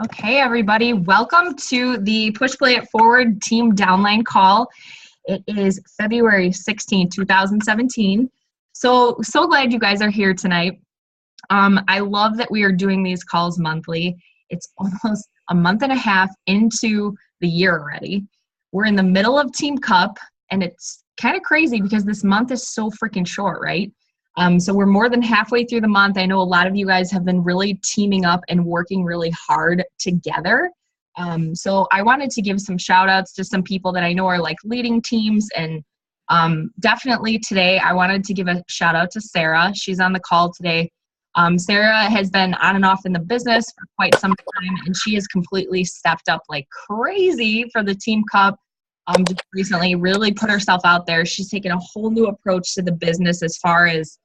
Okay, everybody, welcome to the Push Play It Forward team downline call. It is February 16, 2017. So glad you guys are here tonight. I love that we are doing these calls monthly. It's almost a month and a half into the year already. We're in the middle of Team Cup, and it's kind of crazy because this month is so freaking short, right? So we're more than halfway through the month. I know a lot of you guys have been really teaming up and working really hard together. So I wanted to give some shout outs to some people that I know are like leading teams. And definitely today, I wanted to give a shout out to Sarah. She's on the call today. Sarah has been on and off in the business for quite some time, and she has completely stepped up like crazy for the Team Cup. Just recently really put herself out there. She's taken a whole new approach to the business as far as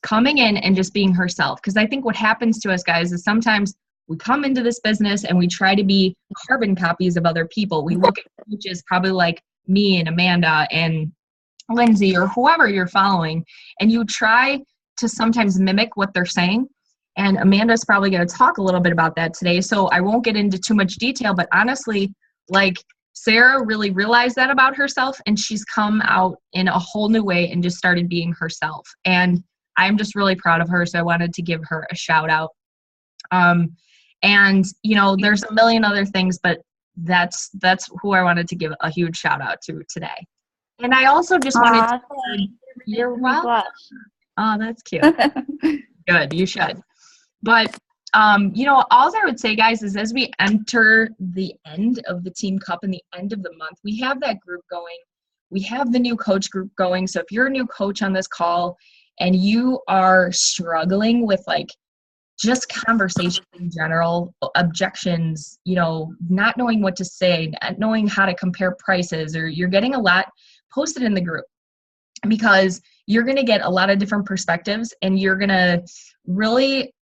coming in and just being herself. Because I think what happens to us guys is sometimes we come into this business and we try to be carbon copies of other people. We look at coaches probably like me and Amanda and Lindsay or whoever you're following, and you try to sometimes mimic what they're saying. And Amanda's probably going to talk a little bit about that today. So I won't get into too much detail, but honestly, like Sarah really realized that about herself, and she's come out in a whole new way and just started being herself. And I'm just really proud of her, so I wanted to give her a shout out. And you know, there's a million other things, but that's who I wanted to give a huge shout out to today. And I also just wanted to say, you're welcome. Oh, that's cute. Good, you should. But you know, all I would say, guys, is as we enter the end of the Team Cup and the end of the month, we have that group going. We have the new coach group going. So if you're a new coach on this call and you are struggling with like just conversation in general, objections, you know, not knowing what to say, not knowing how to compare prices, or you're getting a lot, post it in the group, because you're going to get a lot of different perspectives, and you're going to really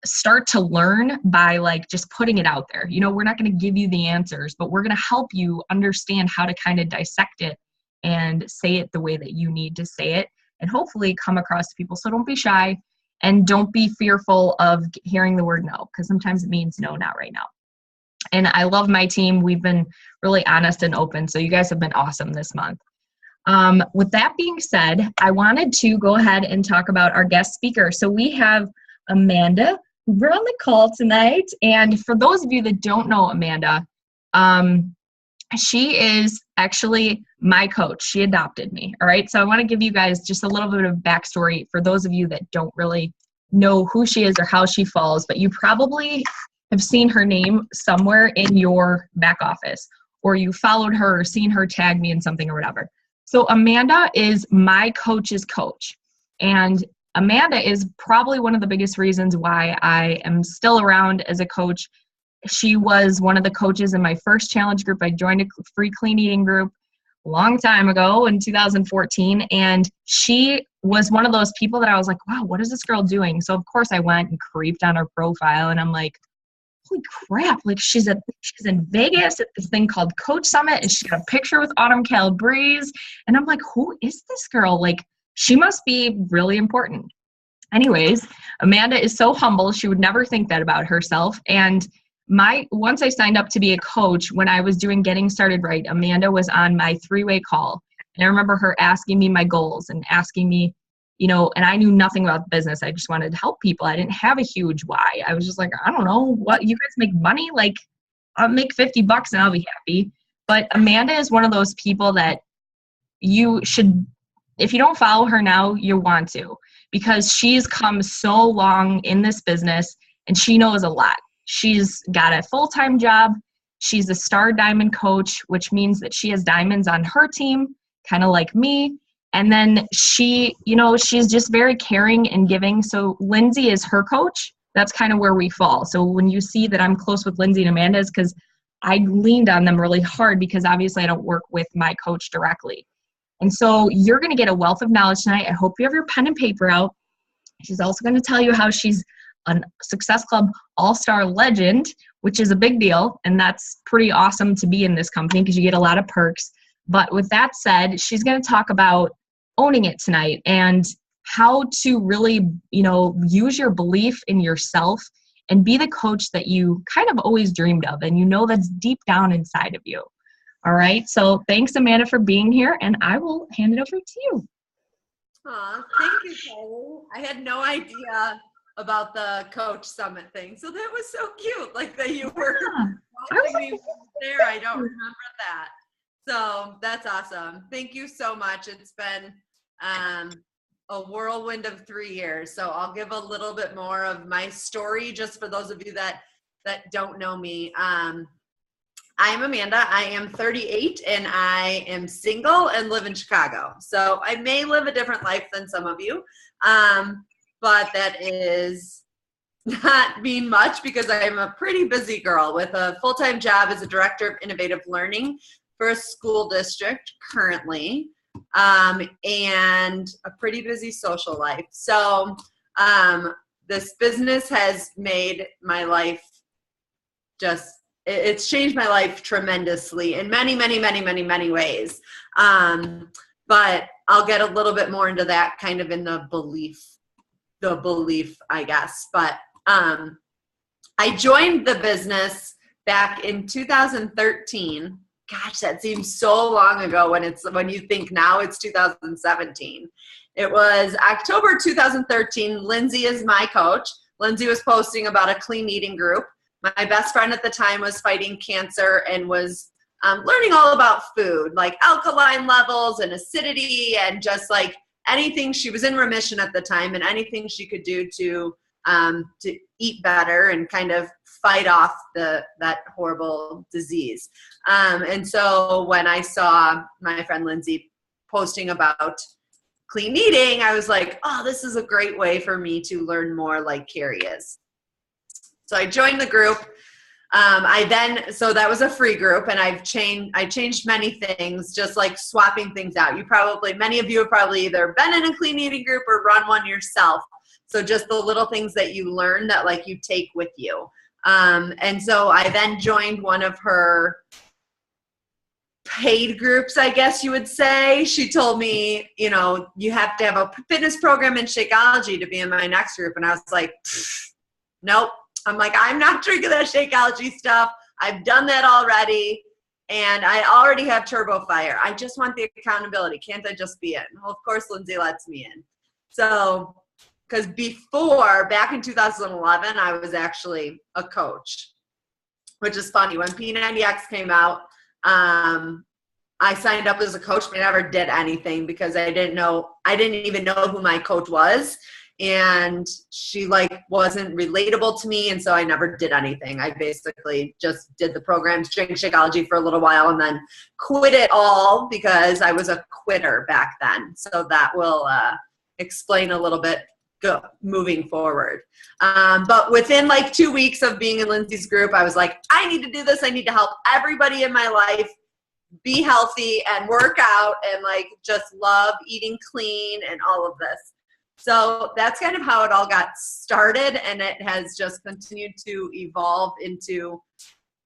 start to learn by like just putting it out there. You know, we're not going to give you the answers, but we're going to help you understand how to kind of dissect it and say it the way that you need to say it, and hopefully come across to people. So don't be shy and don't be fearful of hearing the word no, because sometimes it means no, not right now. And I love my team. We've been really honest and open. So you guys have been awesome this month. With that being said, I wanted to go ahead and talk about our guest speaker. So we have Amanda. We're on the call tonight. And for those of you that don't know Amanda, she is actually my coach. She adopted me. All right. So I want to give you guys just a little bit of backstory for those of you that don't really know who she is or how she falls, but you probably have seen her name somewhere in your back office, or you followed her or seen her tag me in something or whatever. So Amanda is my coach's coach. And Amanda is probably one of the biggest reasons why I am still around as a coach. She was one of the coaches in my first challenge group. I joined a free clean eating group a long time ago in 2014. And she was one of those people that I was like, wow, what is this girl doing? So of course I went and creeped on her profile, and I'm like, holy crap, like she's in Vegas at this thing called Coach Summit, and she got a picture with Autumn Calabrese. And I'm like, who is this girl? Like, she must be really important. Anyways, Amanda is so humble. She would never think that about herself. And once I signed up to be a coach, when I was doing Getting Started Right, Amanda was on my 3-way call. And I remember her asking me my goals and asking me, you know, and I knew nothing about business. I just wanted to help people. I didn't have a huge why. I was just like, I don't know, what, you guys make money? Like, I'll make $50 and I'll be happy. But Amanda is one of those people that you should, if you don't follow her now, you want to, because she's come so long in this business and she knows a lot. She's got a full-time job. She's a star diamond coach, which means that she has diamonds on her team, kind of like me. And then she, you know, she's just very caring and giving. So Lindsay is her coach. That's kind of where we fall. So when you see that I'm close with Lindsay and Amanda, is because I leaned on them really hard, because obviously I don't work with my coach directly. And so you're going to get a wealth of knowledge tonight. I hope you have your pen and paper out. She's also going to tell you how she's a Success Club All-Star legend, which is a big deal. And that's pretty awesome to be in this company because you get a lot of perks. But with that said, she's going to talk about owning it tonight and how to really, you know, use your belief in yourself and be the coach that you kind of always dreamed of, and you know that's deep down inside of you. All right. So thanks, Amanda, for being here, and I will hand it over to you. Aw, thank you, Kylie. I had no idea about the Coach Summit thing. So that was so cute, like that you were watching me there. I don't remember that. So that's awesome. Thank you so much. It's been a whirlwind of 3 years. So I'll give a little bit more of my story just for those of you that don't know me. I'm Amanda. I am 38 and I am single and live in Chicago. So I may live a different life than some of you, but that is not mean much because I am a pretty busy girl with a full-time job as a director of innovative learning for a school district currently, and a pretty busy social life. So this business has made my life it's changed my life tremendously in many, many, many, many, many ways. But I'll get a little bit more into that kind of in the belief, I guess. But I joined the business back in 2013. Gosh, that seems so long ago when you think now it's 2017. It was October 2013. Lindsay is my coach. Lindsay was posting about a clean eating group. My best friend at the time was fighting cancer and was learning all about food, like alkaline levels and acidity and just like anything. She was in remission at the time, and anything she could do to eat better and kind of fight off that horrible disease. And so when I saw my friend Lindsay posting about clean eating, I was like, oh, this is a great way for me to learn more like Carrie is. So I joined the group. So that was a free group, and I changed many things, just like swapping things out. Many of you have probably either been in a clean eating group or run one yourself. So just the little things that you learn that like you take with you. And so I then joined one of her paid groups, I guess you would say. She told me, you have to have a fitness program in Shakeology to be in my next group. And I was like, nope. I'm like, I'm not drinking that Shakeology stuff. I've done that already. And I already have Turbo Fire. I just want the accountability. Can't I just be in? Well, of course, Lindsay lets me in. So, because back in 2011, I was actually a coach, which is funny. When P90X came out, I signed up as a coach, but I never did anything because I didn't even know who my coach was. And she wasn't relatable to me. And so I never did anything. I basically just did the programs, drank Shakeology for a little while, and then quit it all because I was a quitter back then. So that will explain a little bit moving forward. But within 2 weeks of being in Lindsay's group, I was like, I need to do this. I need to help everybody in my life be healthy and work out and just love eating clean and all of this. So that's kind of how it all got started, and it has just continued to evolve into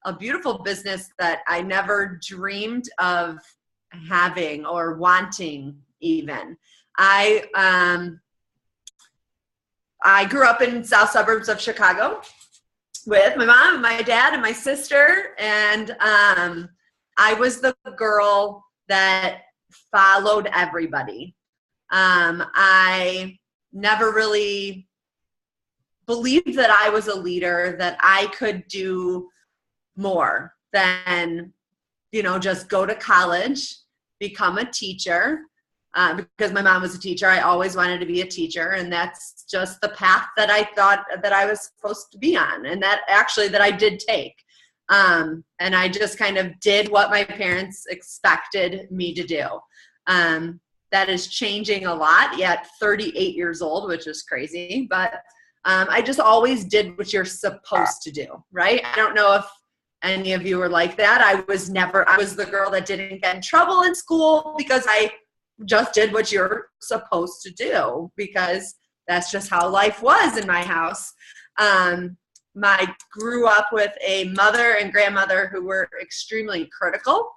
a beautiful business that I never dreamed of having or wanting even. I grew up in south suburbs of Chicago with my mom and my dad and my sister, and I was the girl that followed everybody. I never really believed that I was a leader, that I could do more than, just go to college, become a teacher. Because my mom was a teacher, I always wanted to be a teacher, and that's just the path that I thought that I was supposed to be on, and that I did take. And I just kind of did what my parents expected me to do. That is changing a lot at 38 years old, which is crazy. But I just always did what you're supposed to do, right? I don't know if any of you were like that. I was the girl that didn't get in trouble in school because I just did what you're supposed to do, because that's just how life was in my house. I grew up with a mother and grandmother who were extremely critical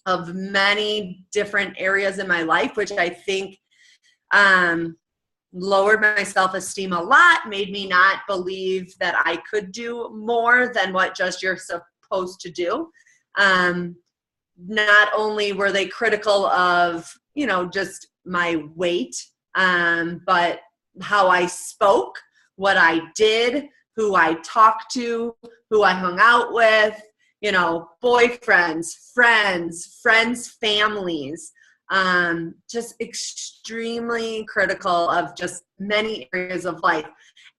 of many different areas in my life, which I think lowered my self-esteem a lot, made me not believe that I could do more than what just you're supposed to do. Not only were they critical of, just my weight, but how I spoke, what I did, who I talked to, who I hung out with, boyfriends, friends, families, just extremely critical of just many areas of life.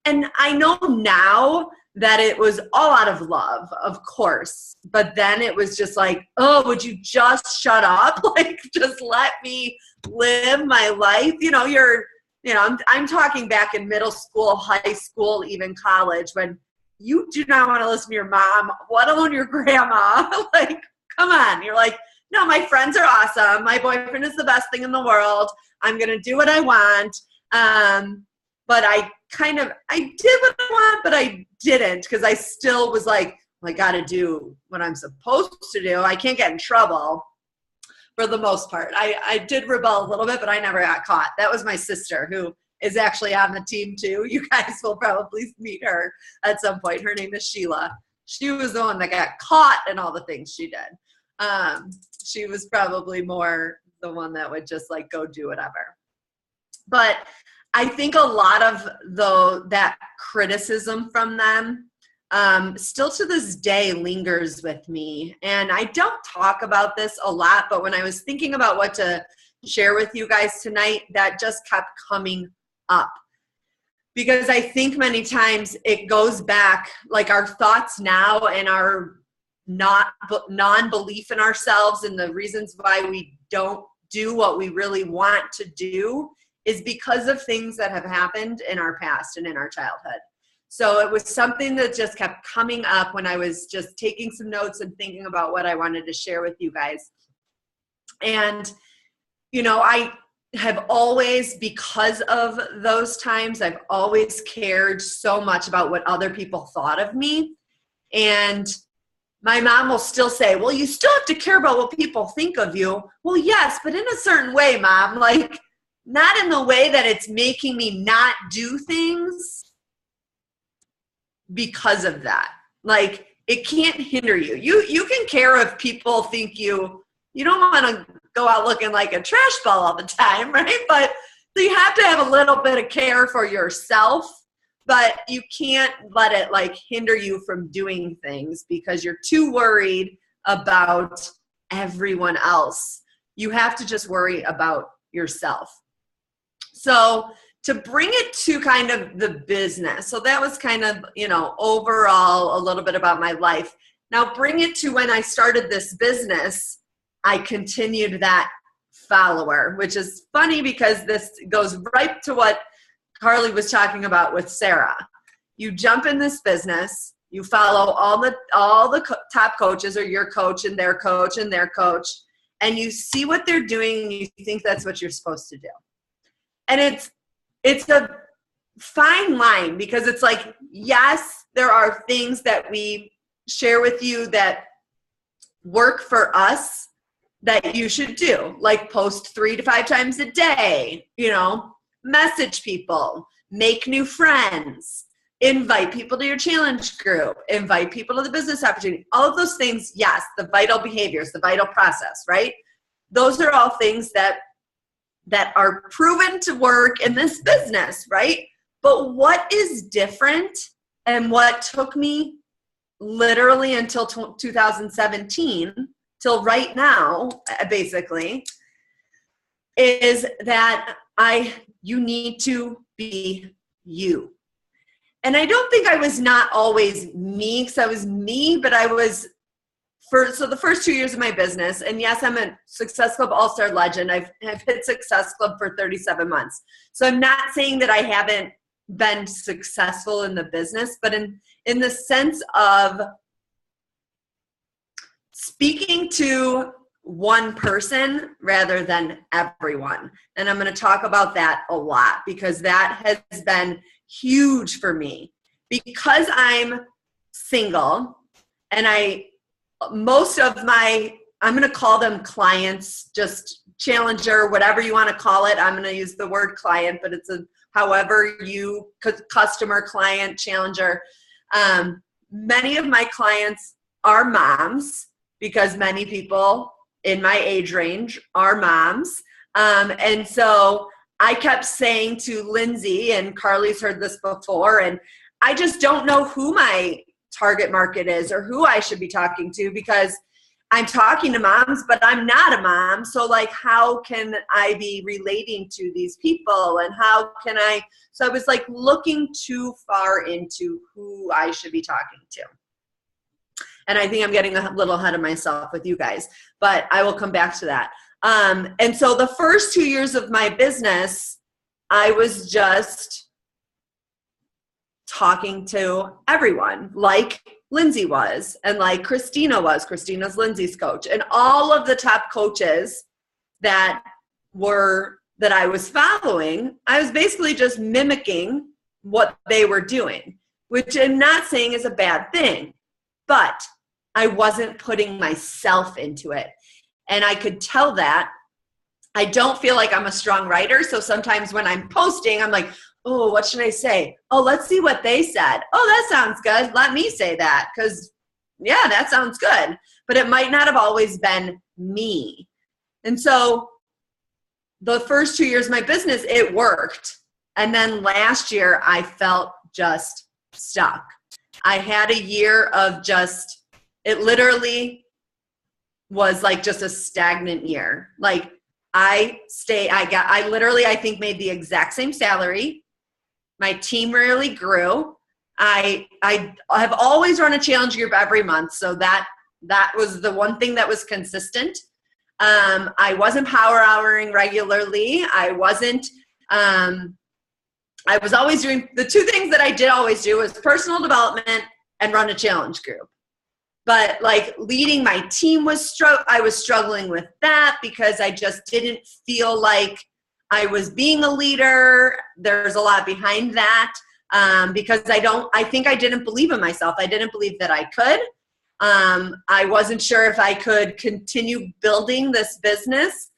And I know now that it was all out of love, of course, but then it was just like, oh, would you just shut up? Like, just let me live my life. I'm talking back in middle school, high school, even college, when you do not want to listen to your mom, let alone your grandma. Like, come on. You're like, no, my friends are awesome. My boyfriend is the best thing in the world. I'm going to do what I want. But I did what I want, but I didn't, because I still was like, well, I got to do what I'm supposed to do. I can't get in trouble for the most part. I did rebel a little bit, but I never got caught. That was my sister, who is actually on the team too. You guys will probably meet her at some point. Her name is Sheila. She was the one that got caught in all the things she did. She was probably more the one that would just like go do whatever. But I think a lot of that criticism from them still to this day lingers with me. And I don't talk about this a lot, but when I was thinking about what to share with you guys tonight, that just kept coming up. Because I think many times it goes back, like our thoughts now and our non-belief in ourselves and the reasons why we don't do what we really want to do is because of things that have happened in our past and in our childhood. So it was something that just kept coming up when I was just taking some notes and thinking about what I wanted to share with you guys. And, I have always, because of those times, I've always cared so much about what other people thought of me. And my mom will still say, well, you still have to care about what people think of you. Well, yes, but in a certain way, Mom, like not in the way that it's making me not do things because of that. Like, it can't hinder you. You can care if people think you don't want to go out looking like a trash ball all the time, right? But so you have to have a little bit of care for yourself, but you can't let it like hinder you from doing things because you're too worried about everyone else. You have to just worry about yourself. So to bring it to kind of the business. So that was kind of, overall a little bit about my life. Now bring it to when I started this business, I continued that follower, which is funny because this goes right to what Carly was talking about with Sarah. You jump in this business, you follow all the top coaches, or your coach and their coach and their coach, and you see what they're doing and you think that's what you're supposed to do. And it's a fine line, because it's like, yes, there are things that we share with you that work for us that you should do, like post 3 to 5 times a day, message people, make new friends, invite people to your challenge group, invite people to the business opportunity. All of those things, yes, the vital behaviors, the vital process, right? Those are all things that are proven to work in this business, right? But what is different, and what took me literally until 2017, till right now, basically, is that you need to be you. And I don't think I was not always me, because I was me, but I was, so the first 2 years of my business, and yes, I'm a Success Club All-Star Legend. I've hit Success Club for 37 months. So I'm not saying that I haven't been successful in the business, but in the sense of speaking to one person rather than everyone. And I'm going to talk about that a lot, because that has been huge for me, because I'm single, and most of my, I'm going to call them clients, just challenger, whatever you want to call it. I'm going to use the word client, but it's a however you customer, client, challenger. Many of my clients are moms because many people in my age range are moms. And so I kept saying to Lindsay, and Carly's heard this before, and I just don't know who my target market is or who I should be talking to because I'm talking to moms, but I'm not a mom. So like, how can I be relating to these people? And how can I, so I was like looking too far into who I should be talking to. And I think I'm getting a little ahead of myself with you guys, but I will come back to that. And so the first 2 years of my business, I was just talking to everyone like Lindsay was, and like Christina was. Christina's Lindsay's coach, and all of the top coaches that I was following, I was basically just mimicking what they were doing, which I'm not saying is a bad thing, but I wasn't putting myself into it. And I could tell that. I don't feel like I'm a strong writer, so sometimes when I'm posting, I'm like, oh, what should I say? Oh, let's see what they said. Oh, that sounds good. Let me say that because, yeah, that sounds good. But it might not have always been me. And so the first 2 years of my business, it worked. And then last year, I felt just stuck. I had a year of just, it literally was like just a stagnant year. Like I literally, I think, made the exact same salary. My team rarely grew. I have always run a challenge group every month. So that was the one thing that was consistent. I wasn't power houring regularly. I was always doing the two things that I did always do was personal development and run a challenge group. But like leading my team I was struggling with that because I just didn't feel like I was being a leader. There's a lot behind that because I think I didn't believe in myself. I didn't believe that I could. I wasn't sure if I could continue building this business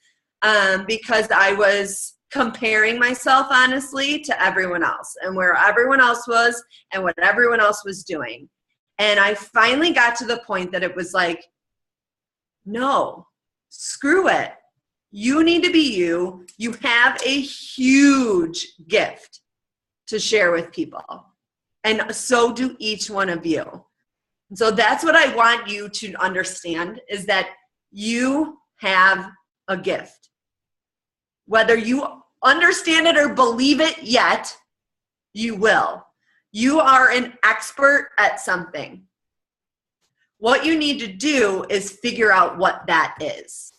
because I was comparing myself, honestly, to everyone else and where everyone else was and what everyone else was doing. And I finally got to the point that it was like, no, screw it. You need to be you. You have a huge gift to share with people. And so do each one of you. And so that's what I want you to understand is that you have a gift. Whether you understand it or believe it yet, you will. You are an expert at something. What you need to do is figure out what that is.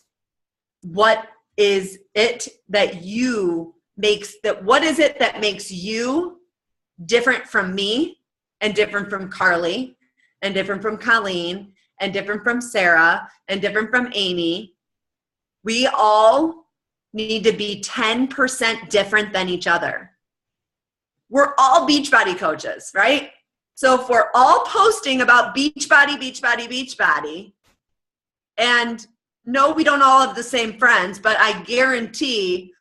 What is it that what is it that makes you different from me and different from Carly and different from Colleen and different from Sarah and different from Amy? We all need to be 10% different than each other. We're all Beachbody coaches, right? So if we're all posting about Beachbody, Beachbody, Beachbody, and no, we don't all have the same friends, but I guarantee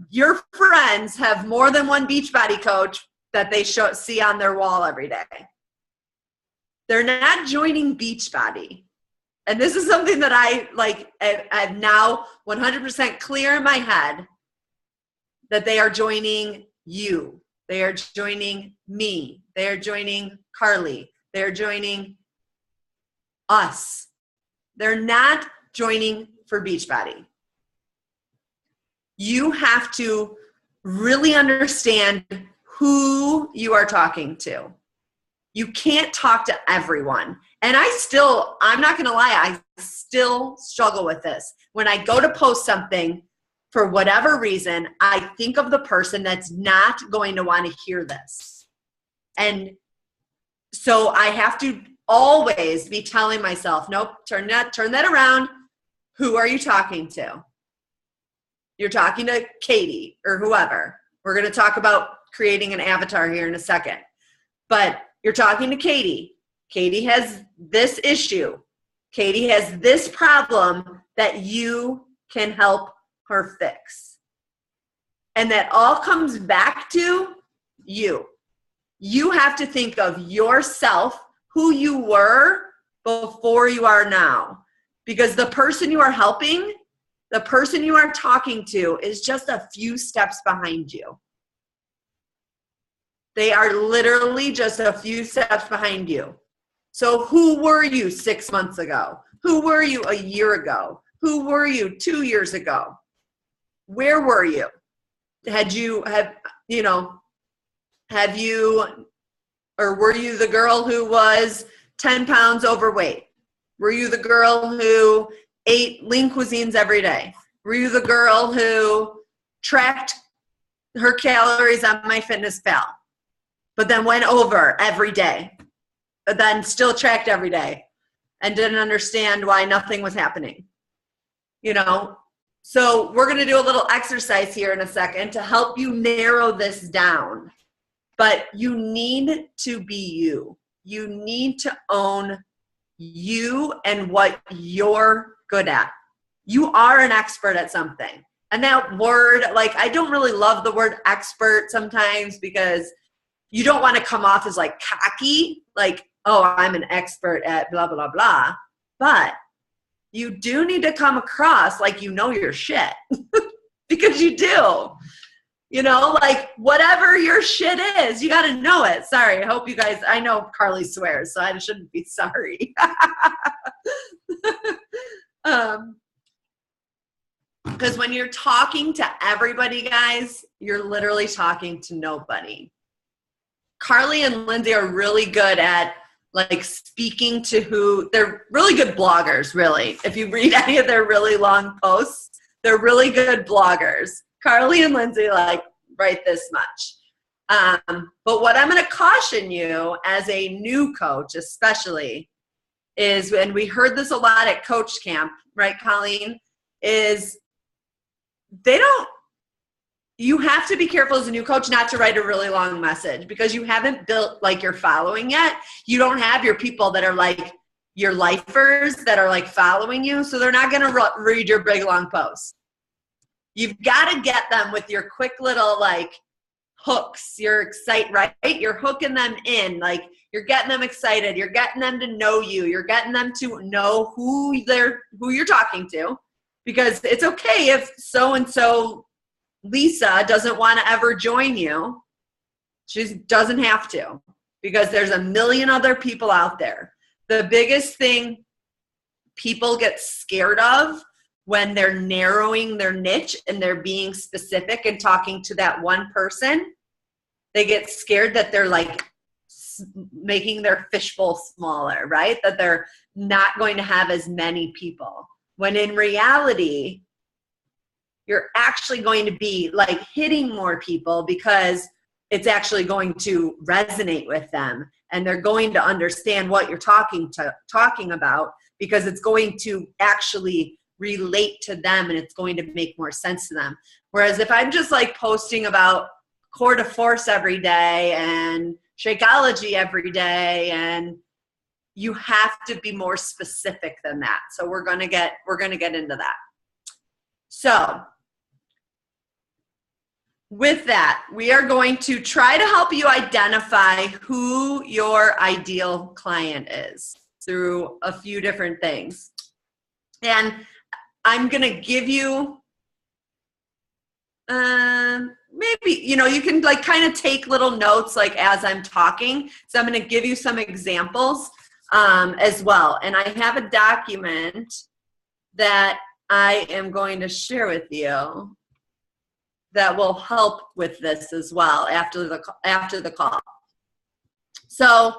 your friends have more than one Beachbody coach that they see on their wall every day. They're not joining Beachbody. And this is something that I'm now 100% clear in my head that they are joining you. They are joining me. They are joining Carly. They're joining us. They're not joining for Beachbody. You have to really understand who you are talking to. You can't talk to everyone. And I'm not going to lie, I still struggle with this. When I go to post something, for whatever reason, I think of the person that's not going to want to hear this. And so I have to always be telling myself, nope, turn that around. Who are you talking to? You're talking to Katie or whoever. We're going to talk about creating an avatar here in a second. But you're talking to Katie. Katie has this issue. Katie has this problem that you can help her fix. And that all comes back to you. You have to think of yourself, who you were before you are now. Because the person you are helping, the person you are talking to is just a few steps behind you. They are literally just a few steps behind you. So who were you 6 months ago? Who were you a year ago? Who were you 2 years ago? Where were you? Were you the girl who was 10 pounds overweight? Were you the girl who ate lean cuisines every day? Were you the girl who tracked her calories on MyFitnessPal, but then went over every day, but then still tracked every day and didn't understand why nothing was happening? So we're going to do a little exercise here in a second to help you narrow this down. But you need to be you. You need to own you and what you're good at. You are an expert at something. And that word, I don't really love the word expert sometimes because you don't want to come off as cocky, oh, I'm an expert at blah, blah, blah. But you do need to come across like you know your shit because you do. Whatever your shit is, you got to know it. Sorry. I hope you guys, I know Carly swears, so I shouldn't be sorry. Because when you're talking to everybody, guys, you're literally talking to nobody. Carly and Lindsay are really good at speaking to they're really good bloggers, really. If you read any of their really long posts, they're really good bloggers. Carly and Lindsay write this much. But what I'm going to caution you as a new coach, especially, is, and we heard this a lot at Coach Camp, right, Colleen, is you have to be careful as a new coach not to write a really long message because you haven't built your following yet. You don't have your people that are your lifers that are following you. So they're not going to read your big long post. You've got to get them with your quick little hooks. You're right? You're hooking them in. You're getting them excited. You're getting them to know you. You're getting them to know who you're talking to, because it's okay if so-and-so Lisa doesn't want to ever join you. She doesn't have to, because there's a million other people out there. The biggest thing people get scared of when they're narrowing their niche and they're being specific and talking to that one person, they get scared that they're making their fishbowl smaller, right? That they're not going to have as many people. When in reality, you're actually going to be hitting more people because it's actually going to resonate with them and they're going to understand what you're talking about, because it's going to actually relate to them and it's going to make more sense to them. Whereas if I'm just posting about core to force every day and Shakeology every day, and you have to be more specific than that. So we're going to get into that. So with that, we are going to try to help you identify who your ideal client is through a few different things. And I'm going to give you, maybe, you can kind of take little notes as I'm talking. So I'm going to give you some examples as well. And I have a document that I am going to share with you that will help with this as well after the call. So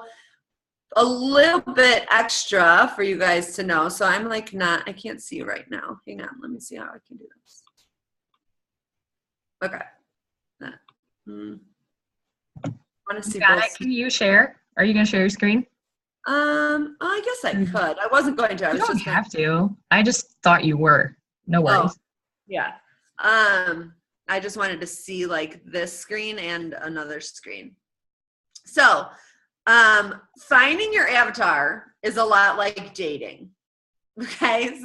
a little bit extra for you guys to know. So I'm I can't see right now. Hang on, let me see how I can do this. Okay. Want to see both. Can you share? Are you going to share your screen? I guess I could. I wasn't going to. I was you don't have to. I just thought you were. No worries. Oh, yeah. I just wanted to see this screen and another screen. So, finding your avatar is a lot like dating. Okay.